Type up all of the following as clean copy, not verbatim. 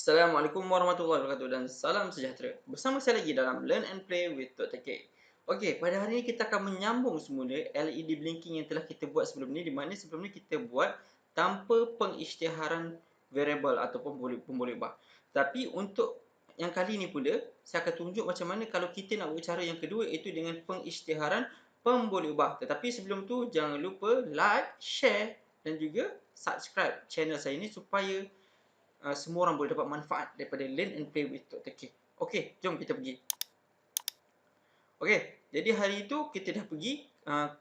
Assalamualaikum warahmatullahi wabarakatuh dan salam sejahtera. Bersama saya lagi dalam Learn and Play with Dr. K. Okey, pada hari ini kita akan menyambung semula LED blinking yang telah kita buat sebelum ni, di mana sebelum ni kita buat tanpa pengisytiharan variable ataupun pemboleh ubah. Tapi untuk yang kali ni pula, saya akan tunjuk macam mana kalau kita nak buat cara yang kedua, iaitu dengan pengisytiharan pemboleh ubah. Tetapi sebelum tu jangan lupa like, share dan juga subscribe channel saya ni supaya semua orang boleh dapat manfaat daripada Learn and Play with Dr. K. Okey, jom kita pergi. Okey, jadi hari itu kita dah pergi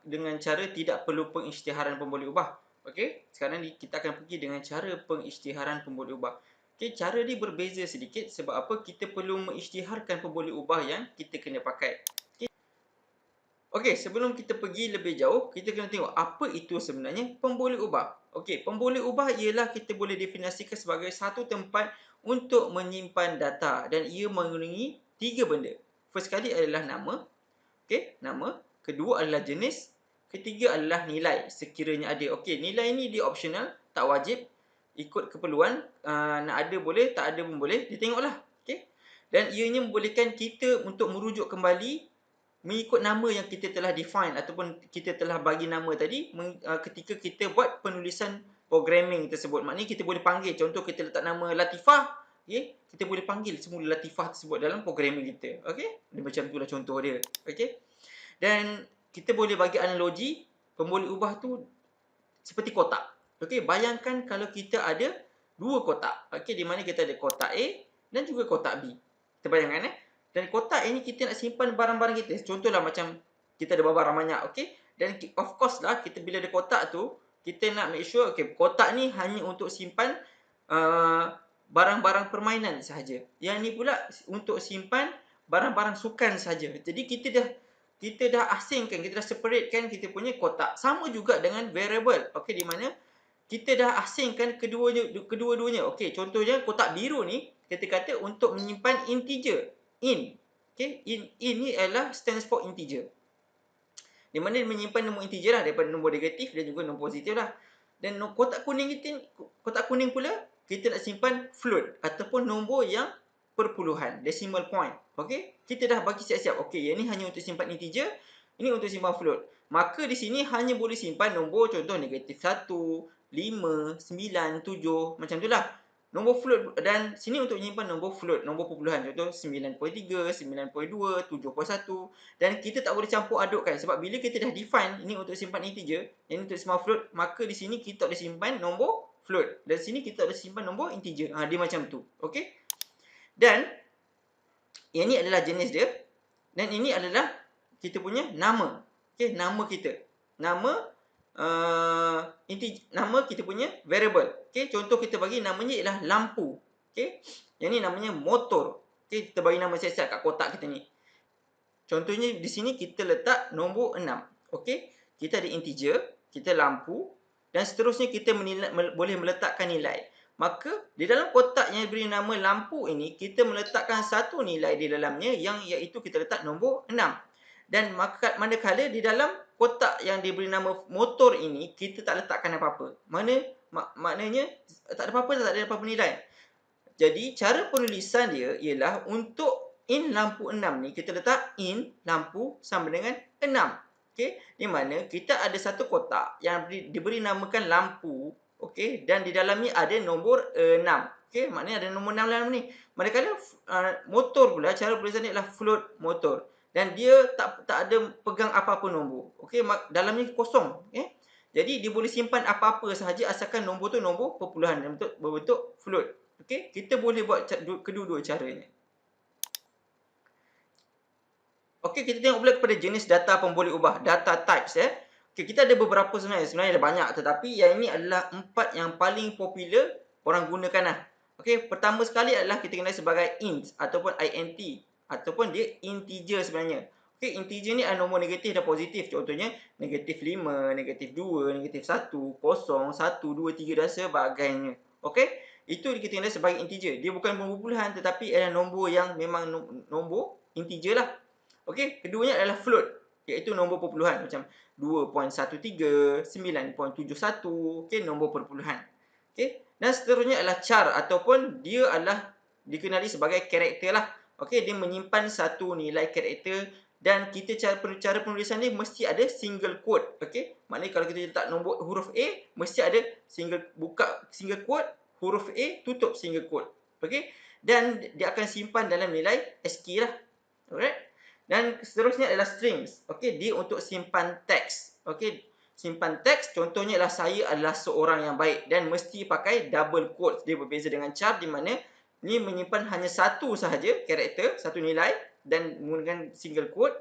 dengan cara tidak perlu pengisytiharan pemboleh ubah. Okey, sekarang ni kita akan pergi dengan cara pengisytiharan pemboleh ubah. Okey, cara ni berbeza sedikit sebab apa? Kita perlu mengisytiharkan pemboleh ubah yang kita kena pakai. Okey, sebelum kita pergi lebih jauh, kita kena tengok apa itu sebenarnya pemboleh ubah. Okey, pemboleh ubah ialah kita boleh definisikan sebagai satu tempat untuk menyimpan data dan ia mengelilingi tiga benda. First kali adalah nama. Okey, nama. Kedua adalah jenis. Ketiga adalah nilai sekiranya ada. Okey, nilai ni dia optional, tak wajib. Ikut keperluan, nak ada boleh, tak ada pun boleh. Dia tengoklah. Okey. Dan ianya membolehkan kita untuk merujuk kembali mengikut nama yang kita telah define ataupun kita telah bagi nama tadi ketika kita buat penulisan programming tersebut. Maknanya kita boleh panggil, contoh kita letak nama Latifah, okay? Kita boleh panggil semula Latifah tersebut dalam programming kita. Okay? Dia macam itulah contoh dia. Okay? Dan kita boleh bagi analogi, pemboleh ubah tu seperti kotak. Okay? Bayangkan kalau kita ada dua kotak. Okay? Di mana kita ada kotak A dan juga kotak B. Kita bayangkan Dan kotak ini kita nak simpan barang-barang kita. Contohlah macam kita ada barang banyak, okey? Dan of course lah kita bila ada kotak tu, kita nak make sure okey, kotak ni hanya untuk simpan barang-barang permainan sahaja. Yang ni pula untuk simpan barang-barang sukan sahaja. Jadi kita dah asingkan, kita dah separatekan kita punya kotak. Sama juga dengan variable. Okey, di mana kita dah asingkan kedua-duanya. Okey, contohnya kotak biru ni kita kata untuk menyimpan integer. In. Okay, in ni adalah stands for integer. Di mana dia menyimpan nombor integer lah daripada nombor negatif dan juga nombor positif lah. Dan kotak kuning pula kita nak simpan float ataupun nombor yang perpuluhan, decimal point. Okey, kita dah bagi siap-siap. Okey, yang ni hanya untuk simpan integer, ini untuk simpan float. Maka di sini hanya boleh simpan nombor contoh negatif 1, 5, 9, 7 macam itulah. Nombor float dan sini untuk menyimpan nombor float, nombor perpuluhan contoh 9.3, 9.2, 7.1 dan kita tak boleh campur adukkan sebab bila kita dah define ini untuk simpan integer, yang ini untuk simpan float, maka di sini kita boleh simpan nombor float dan sini kita boleh simpan nombor integer. Dia macam tu. Okey. Dan yang ini adalah jenis dia dan ini adalah kita punya nama. Okey, nama kita. Nama nama kita punya variable. Okey, contoh kita bagi namanya ialah lampu. Okey. Yang ni namanya motor. Okey, kita bagi nama siap-siap kat kotak kita ni. Contohnya di sini kita letak nombor 6. Okey. Kita ada integer, kita lampu dan seterusnya kita boleh meletakkan nilai. Maka di dalam kotak yang diberi nama lampu ini kita meletakkan satu nilai di dalamnya yang iaitu kita letak nombor 6. Dan manakala di dalam kotak yang diberi nama motor ini kita tak letakkan apa-apa. Maknanya tak ada apa-apa, tak ada apa-apa nilai. Jadi cara penulisan dia ialah untuk in lampu 6 ni kita letak in lampu sama dengan 6. Okey, di mana kita ada satu kotak yang diberi namakan lampu, okey, dan di dalamnya ada nombor 6. Okey, maknanya ada nombor 6 dalam ni. Manakala motor pula cara penulisan dia adalah float motor dan dia tak ada pegang apa-apa nombor. Okey, dalamnya kosong, okey. Jadi dia boleh simpan apa-apa sahaja asalkan nombor tu nombor perpuluhan berbentuk float. Okey, kita boleh buat kedua-dua caranya. Okey, kita tengok pula kepada jenis data pemboleh ubah, data types Okey, kita ada beberapa sebenarnya ada banyak tetapi yang ini adalah 4 yang paling popular orang gunakan lah. Okey, pertama sekali adalah kita kenal sebagai int ataupun int ataupun dia integer sebenarnya. Okey, integer ni adalah nombor negatif dan positif. Contohnya negatif 5, negatif 2, negatif 1, 0, 1, 2, 3 dan sebagainya. Okey, itu kita kenal sebagai integer. Dia bukan nombor puluhan tetapi adalah nombor yang memang nombor integer lah. Okey, keduanya adalah float iaitu nombor perpuluhan macam 2.13, 9.71, okey, nombor perpuluhan. Okey, Dan seterusnya adalah char ataupun dia adalah dikenali sebagai karakter lah. Okey, dia menyimpan satu nilai karakter dan kita cara penulisan ni mesti ada single quote. Okey, maknanya kalau kita letak nombor huruf A, mesti ada buka single quote, huruf A tutup single quote. Okey, dan dia akan simpan dalam nilai ASCII lah. Alright. Dan seterusnya adalah strings. Okey, dia untuk simpan teks. Okey, simpan teks contohnya adalah saya adalah seorang yang baik dan mesti pakai double quotes. Dia berbeza dengan char di mana ni menyimpan hanya satu sahaja karakter, satu nilai dan menggunakan single quote,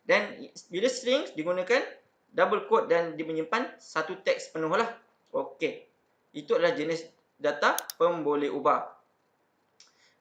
dan bila strings digunakan double quote dan dia menyimpan satu teks penuh lah. Okey. Itu adalah jenis data pemboleh ubah.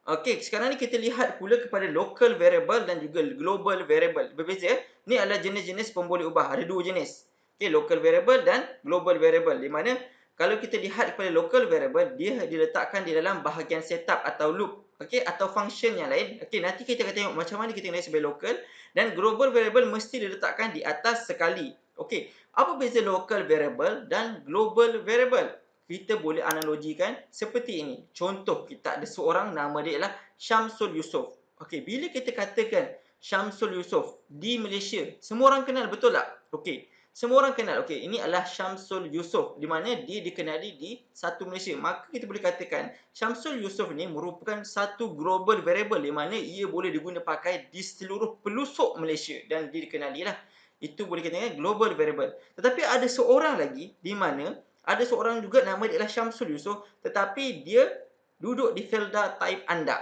Okey, sekarang ni kita lihat pula kepada local variable dan juga global variable. Berbeza. Ni adalah jenis-jenis pemboleh ubah. Ada dua jenis. Okey, local variable dan global variable. Di mana kalau kita lihat kepada local variable, dia diletakkan di dalam bahagian setup atau loop. Okey, atau function yang lain. Okey, nanti kita akan tengok macam mana kita kenali sebagai local. Dan global variable mesti diletakkan di atas sekali. Okey, apa beza local variable dan global variable? Kita boleh analogikan seperti ini. Contoh, kita ada seorang nama dia adalah Syamsul Yusof. Okey, bila kita katakan Syamsul Yusof di Malaysia, semua orang kenal, betul tak? Okey, semua orang kenal. Okey, ini adalah Syamsul Yusof di mana dia dikenali di satu Malaysia. Maka kita boleh katakan Syamsul Yusof ni merupakan satu global variable di mana ia boleh diguna pakai di seluruh pelosok Malaysia dan dia dikenali lah. Itu boleh kita katakan global variable. Tetapi ada seorang lagi di mana ada seorang juga nama dia adalah Syamsul Yusof tetapi dia duduk di Felda Taib Andak.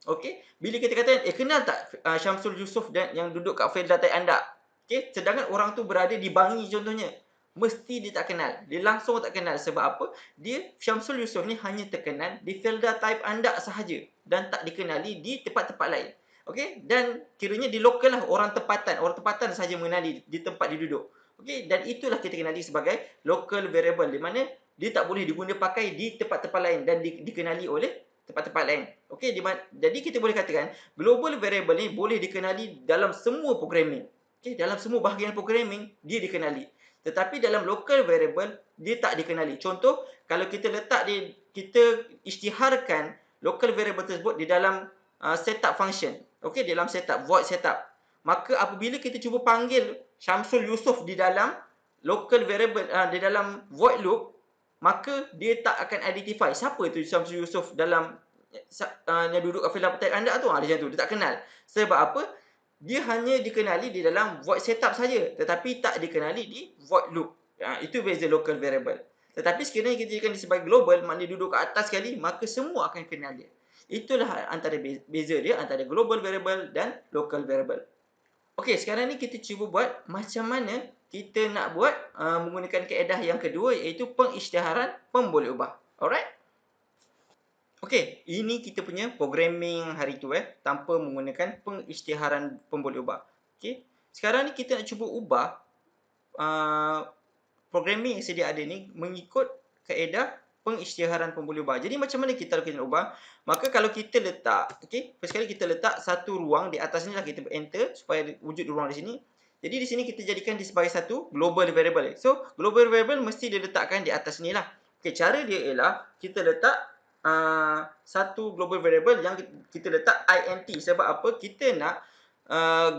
Okey, bila kita katakan kenal tak Syamsul Yusof dan yang duduk kat Felda Taib Andak? Okey, sedangkan orang tu berada di Bangi contohnya. Mesti dia tak kenal. Dia langsung tak kenal sebab apa? Dia Syamsul Yusof ni hanya terkenal di Felda Taib Andak sahaja dan tak dikenali di tempat-tempat lain. Okey, dan kiranya di lokal lah orang tempatan sahaja mengenali di tempat dia duduk. Okey, dan itulah kita kenali sebagai local variable di mana dia tak boleh diguna pakai di tempat-tempat lain dan dikenali oleh tempat-tempat lain. Okey, jadi kita boleh katakan global variable ni boleh dikenali dalam semua programming. Okey, dalam semua bahagian programming dia dikenali. Tetapi dalam local variable dia tak dikenali. Contoh, kalau kita kita isytiharkan local variable tersebut di dalam setup function. Okey, dalam setup void setup. Maka apabila kita cuba panggil Syamsul Yusof di dalam local variable di dalam void loop, maka dia tak akan identify siapa tu Syamsul Yusof dalam yang duduk kat file attack anda tu. Dia macam tu, dia tak kenal. Sebab apa? Dia hanya dikenali di dalam void setup saja tetapi tak dikenali di void loop. Itu beza local variable. Tetapi sekiranya kita jadikan dia sebagai global, maknanya duduk kat atas sekali, maka semua akan kenal dia. Itulah antara beza dia antara global variable dan local variable. Okey, sekarang ni kita cuba buat macam mana kita nak buat menggunakan kaedah yang kedua iaitu pengisytiharan pemboleh ubah. Alright? Okey, ini kita punya programming hari tu tanpa menggunakan pengisytiharan pemboleh ubah. Okey. Sekarang ni kita nak cuba ubah programming yang sedia ada ni mengikut kaedah pengisytiharan pemboleh ubah. Jadi macam mana kita nak ubah? Maka kalau kita letak, okey, first kali kita letak satu ruang di atas ni lah, kita enter supaya wujud ruang di sini. Jadi di sini kita jadikan dia sebagai satu global variable. So, global variable mesti diletakkan di atas ni lah. Okey, cara dia ialah kita letak satu global variable yang kita letak int. Sebab apa? Kita nak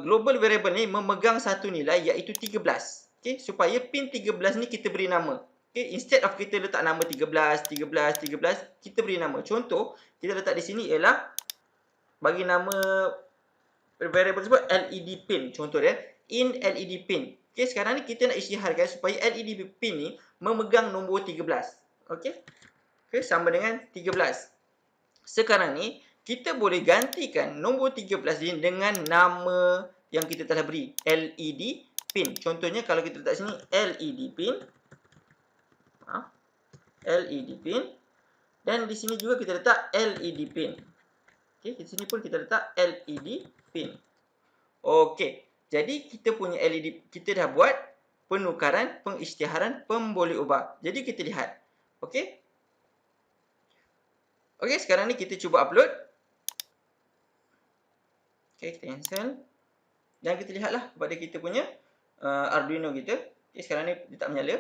global variable ni memegang satu nilai iaitu 13. Okey, supaya pin 13 ni kita beri nama. Okay, instead of kita letak nama 13, kita beri nama. Contoh, kita letak di sini ialah bagi nama variable tersebut LED pin. Contoh dia, in LED pin. Okay, sekarang ni kita nak isytiharkan supaya LED pin ni memegang nombor 13. Okay, sama dengan 13. Sekarang ni, kita boleh gantikan nombor 13 ini dengan nama yang kita telah beri, LED pin. Contohnya, kalau kita letak sini LED pin. LED pin, dan di sini juga kita letak LED pin. Okey, di sini pun kita letak LED pin. Okey, jadi kita punya LED, kita dah buat penukaran pengisytiharan pemboleh ubah. Jadi kita lihat. Okey. Okey, sekarang ni kita cuba upload. Okey, kita cancel. Dan kita lihatlah kepada kita punya Arduino kita. Okey, sekarang ni dia tak menyala.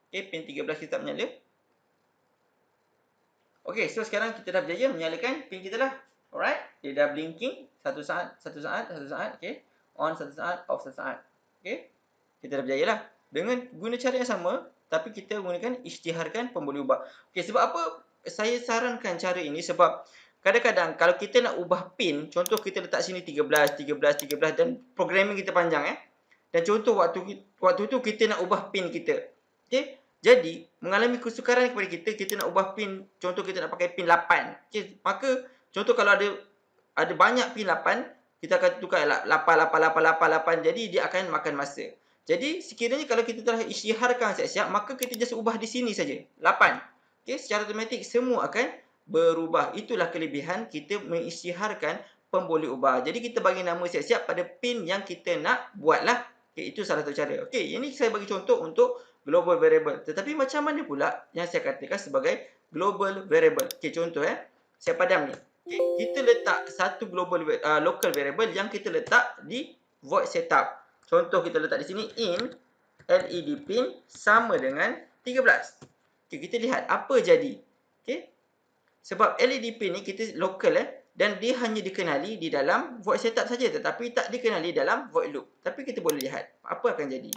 Okey, pin 13 kita tak menyala. Okey, so sekarang kita dah berjaya menyalakan pin kita lah. Alright, dia dah blinking satu saat, satu saat, satu saat. Okey, on satu saat, off satu saat. Okey, kita dah berjaya lah. Dengan guna cara yang sama, tapi kita gunakan isytiharkan pemboleh ubah. Okey, sebab apa saya sarankan cara ini? Sebab kadang-kadang kalau kita nak ubah pin, contoh kita letak sini 13, 13, 13 dan programming kita panjang Dan contoh waktu tu kita nak ubah pin kita. Okey, jadi mengalami kesukaran kepada kita nak ubah pin, contoh kita nak pakai pin 8. Okey, maka contoh kalau ada banyak pin 8, kita akan tukar 8, 8, 8, 8, 8. Jadi dia akan makan masa. Jadi sekiranya kalau kita telah isytiharkan siap-siap, maka kita just ubah di sini saja, 8. Okey, secara automatik semua akan berubah. Itulah kelebihan kita mengisytiharkan pemboleh ubah. Jadi kita bagi nama siap-siap pada pin yang kita nak buatlah. Okey, itu salah satu cara. Okey, ini saya bagi contoh untuk global variable. Tetapi macam mana pula yang saya katakan sebagai global variable? Okey, contoh saya padam ni. Okay, kita letak satu local variable yang kita letak di void setup. Contoh kita letak di sini in LED pin sama dengan 13. Okey, kita lihat apa jadi. Okey. Sebab LED pin ni kita local dan dia hanya dikenali di dalam void setup saja, tetapi tak dikenali dalam void loop. Tapi kita boleh lihat apa akan jadi.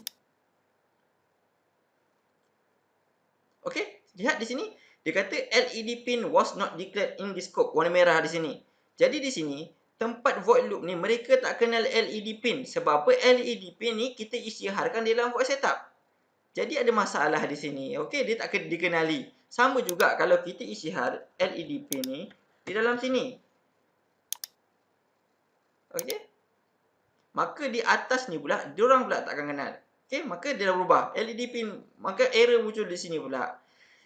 Okey, lihat di sini. Dia kata LED pin was not declared in the scope. Warna merah di sini. Jadi di sini, tempat void loop ni mereka tak kenal LED pin. Sebab apa? LED pin ni kita isytiharkan dalam void setup. Jadi ada masalah di sini. Okey, dia tak dikenali. Sama juga kalau kita isytihar LED pin ni di dalam sini. Okey. Maka di atas ni pula, diorang pula tak akan kenal. Okey, maka dia dah berubah. LED pin, maka error muncul di sini pula.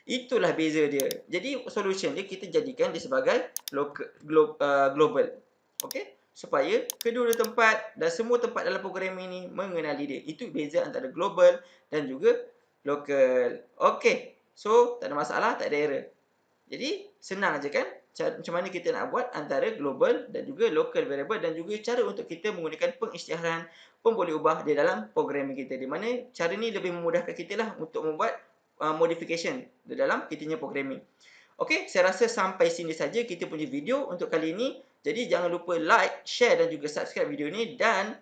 Itulah beza dia. Jadi solution dia kita jadikan dia sebagai global. Okey, supaya kedua tempat dan semua tempat dalam program ini mengenali dia. Itu beza antara global dan juga local. Okey, so tak ada masalah, tak ada error. Jadi senang aja kan macam mana kita nak buat antara global dan juga local variable dan juga cara untuk kita menggunakan pengisytiharan pemboleh ubah di dalam program kita. Di mana cara ni lebih memudahkan kita lah untuk membuat modification di dalam kita punya programming. Okey, saya rasa sampai sini saja kita punya video untuk kali ini. Jadi jangan lupa like, share dan juga subscribe video ni dan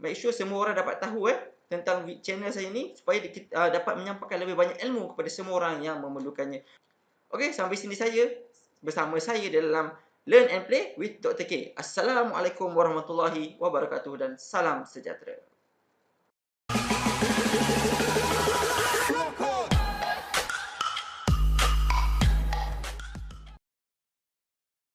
make sure semua orang dapat tahu tentang channel saya ni supaya kita dapat menyampaikan lebih banyak ilmu kepada semua orang yang memerlukannya. Okey, sampai sini saja bersama saya dalam Learn and Play with Dr. K. Assalamualaikum warahmatullahi wabarakatuh dan salam sejahtera.